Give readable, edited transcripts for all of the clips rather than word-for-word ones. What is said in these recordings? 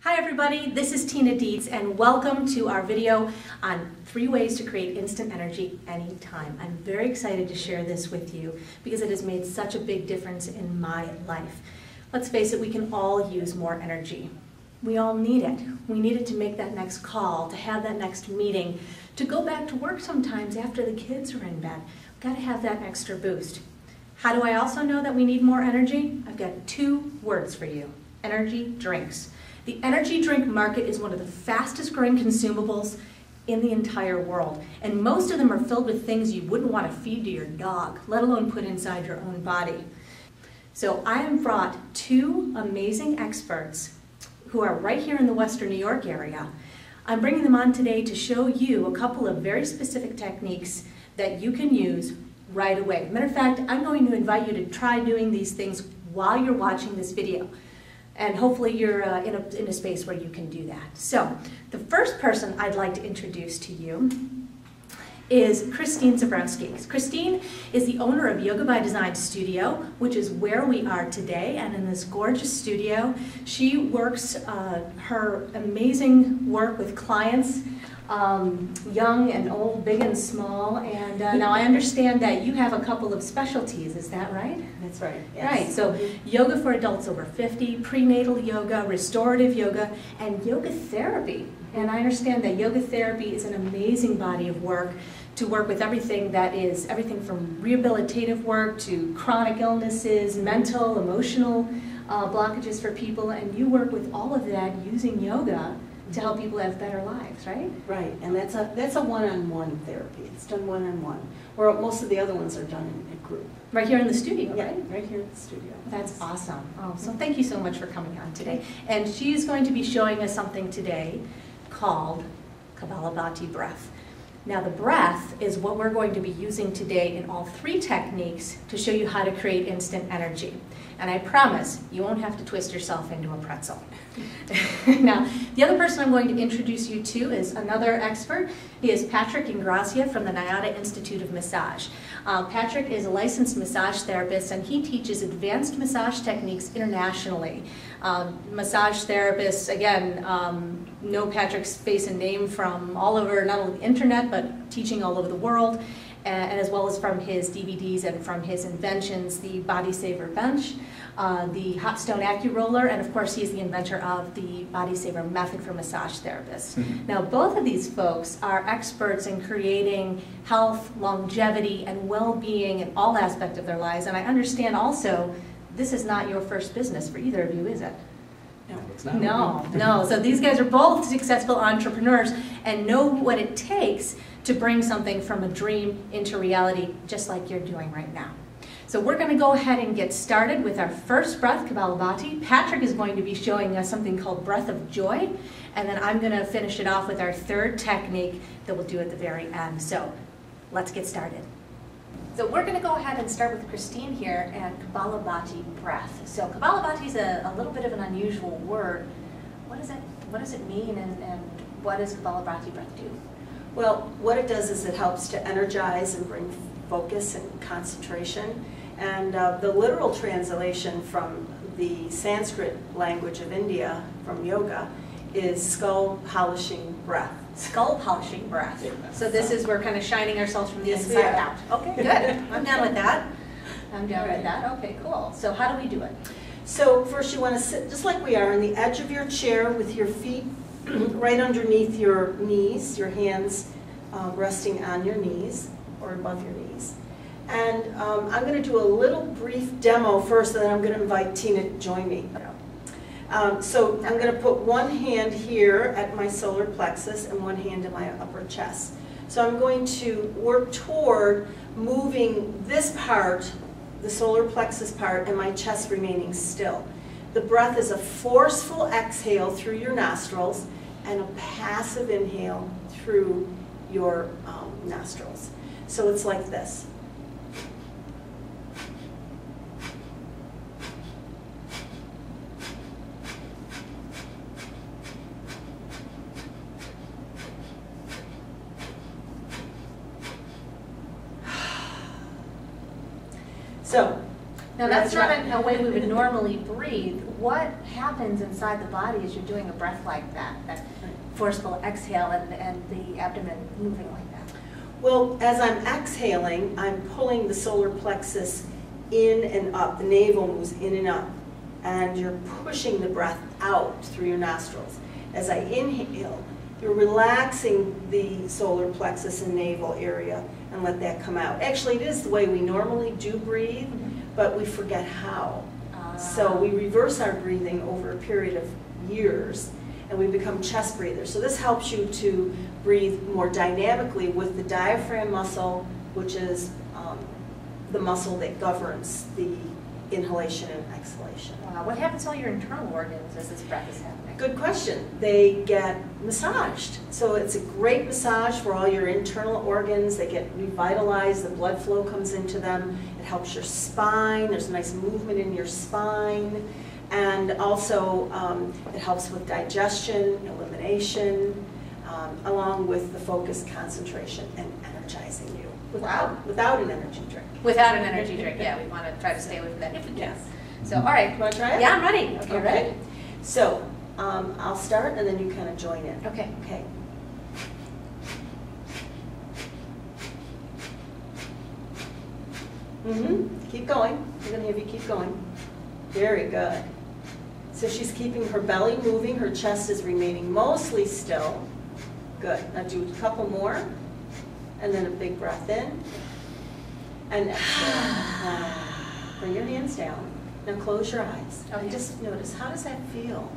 Hi everybody, this is Tina Dietz and welcome to our video on 3 ways to create instant energy anytime. I'm very excited to share this with you because it has made such a big difference in my life. Let's face it, we can all use more energy. We all need it. We need it to make that next call, to have that next meeting, to go back to work sometimes after the kids are in bed. We've got to have that extra boost. How do I also know that we need more energy? I've got 2 words for you: energy drinks. The energy drink market is one of the fastest growing consumables in the entire world. And most of them are filled with things you wouldn't want to feed to your dog, let alone put inside your own body. So I have brought 2 amazing experts who are right here in the Western New York area. I'm bringing them on today to show you a couple of very specific techniques that you can use right away. Matter of fact, I'm going to invite you to try doing these things while you're watching this video. And hopefully you're in a space where you can do that. So the first person I'd like to introduce to you is Christine Zabrowski. Christine is the owner of Yoga by Design Studio, which is where we are today. And in this gorgeous studio, she works her amazing work with clients, young and old, big and small. And now I understand that you have a couple of specialties, is that right? That's right, yes. Right, so yoga for adults over 50, prenatal yoga, restorative yoga, and yoga therapy. And I understand that yoga therapy is an amazing body of work to work with everything from rehabilitative work to chronic illnesses, mental, emotional blockages for people, and you work with all of that using yoga to help people have better lives, right? Right, and that's a one-on-one therapy. It's done one-on-one, where most of the other ones are done in a group. Right here in the studio, yeah, right? Right here in the studio. That's awesome. Oh, so thank you so much for coming on today. And she's going to be showing us something today called Kapalabhati breath. Now the breath is what we're going to be using today in all 3 techniques to show you how to create instant energy. And I promise you won't have to twist yourself into a pretzel. Now, the other person I'm going to introduce you to is another expert. He is Patrick Ingrassia from the Nyada Institute of Massage. Patrick is a licensed massage therapist and he teaches advanced massage techniques internationally. Massage therapists, again, know Patrick's face and name from all over, not only the internet, but teaching all over the world, and as well as from his DVDs and from his inventions, the Body Saver Bench, the Hot Stone AccuRoller, and of course he is the inventor of the Body Saver method for massage therapists. Now both of these folks are experts in creating health, longevity, and well-being in all aspects of their lives, and I understand also this is not your first business for either of you, is it? No, it's not. No. So these guys are both successful entrepreneurs and know what it takes to bring something from a dream into reality, just like you're doing right now. So we're going to go ahead and get started with our first breath, Kapalabhati. Patrick is going to be showing us something called breath of joy, and then I'm going to finish it off with our 3rd technique that we'll do at the very end. So let's get started. So we're going to go ahead and start with Christine here and Kapalabhati breath. So Kapalabhati is a little bit of an unusual word. What does it mean, and what does Kapalabhati breath do? Well, what it does is it helps to energize and bring focus and concentration. And the literal translation from the Sanskrit language of India, from yoga, is skull polishing breath. Skull polishing breath. So this is, we're kind of shining ourselves from the Yes, inside we are. out. Okay, good. I'm down with that. I'm down with that. Okay, cool. So how do we do it? So first you want to sit just like we are on the edge of your chair with your feet right underneath your knees, your hands resting on your knees or above your knees. And I'm going to do a little brief demo first, and then I'm going to invite Tina to join me. So I'm going to put one hand here at my solar plexus and one hand in my upper chest. So I'm going to work toward moving this part, the solar plexus part, and my chest remaining still. The breath is a forceful exhale through your nostrils and a passive inhale through your nostrils. So it's like this. So Now that's not a way we would normally breathe. What happens inside the body as you're doing a breath like that forceful exhale and the abdomen moving like that? Well, as I'm exhaling, I'm pulling the solar plexus in and up. The navel moves in and up. And you're pushing the breath out through your nostrils. As I inhale, you're relaxing the solar plexus and navel area and let that come out. Actually, it is the way we normally do breathe, but we forget how. So we reverse our breathing over a period of years, and we become chest breathers. So this helps you to breathe more dynamically with the diaphragm muscle, which is the muscle that governs the inhalation and exhalation. Wow. What happens to all your internal organs as this breath is happening? Good question. They get massaged. So it's a great massage for all your internal organs. They get revitalized. The blood flow comes into them. It helps your spine. There's a nice movement in your spine. And also it helps with digestion, elimination, along with the focused concentration and energizing you without an energy drink. Without an energy drink, yeah. We want to try to stay away from that if we can. Yes. So, all right. You want to try it? Yeah, I'm ready. Okay, ready? So, I'll start and then you kind of join in. Okay. Okay. Keep going. We're going to have you keep going. Very good. So she's keeping her belly moving. Her chest is remaining mostly still. Good. Now do a couple more. And then a big breath in. And exhale. Bring your hands down. Now close your eyes. Okay. And just notice, how does that feel?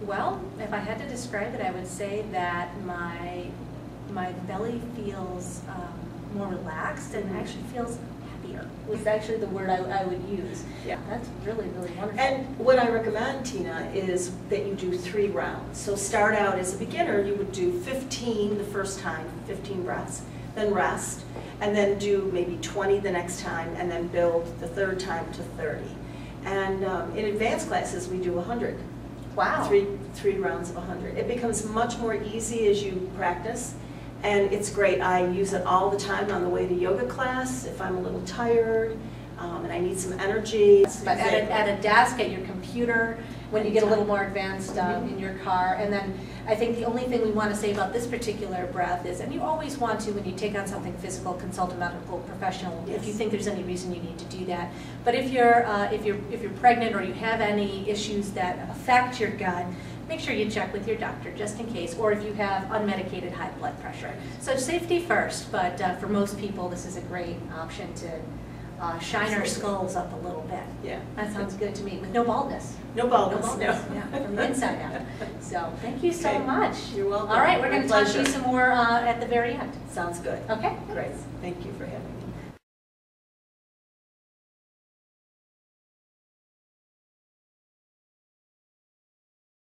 Well, if I had to describe it, I would say that my belly feels more relaxed and actually feels happier. Was actually the word I would use. Yeah. That's really, really wonderful. And what I recommend, Tina, is that you do 3 rounds. So start out as a beginner, you would do 15 the first time, 15 breaths, then rest, and then do maybe 20 the next time, and then build the third time to 30. And in advanced classes, we do 100. Wow. Three rounds of 100. It becomes much more easy as you practice, and it's great. I use it all the time on the way to yoga class if I'm a little tired and I need some energy. But at a desk, at your computer, when you get a little more advanced in your car. And then I think the only thing we want to say about this particular breath is, and you always want to, when you take on something physical, consult a medical professional if you think there's any reason you need to do that. But if you're pregnant or you have any issues that affect your gut, make sure you check with your doctor just in case, or if you have unmedicated high blood pressure. So safety first, but for most people this is a great option to shine our skulls up a little bit. Yeah. That sounds good to me, with no baldness. No baldness, No baldness, yeah, from the inside out. So thank you so Okay. much. You're welcome. All right, we're going to talk to you pleasure. some more at the very end. Sounds good. Okay? Great. Thank you for having me.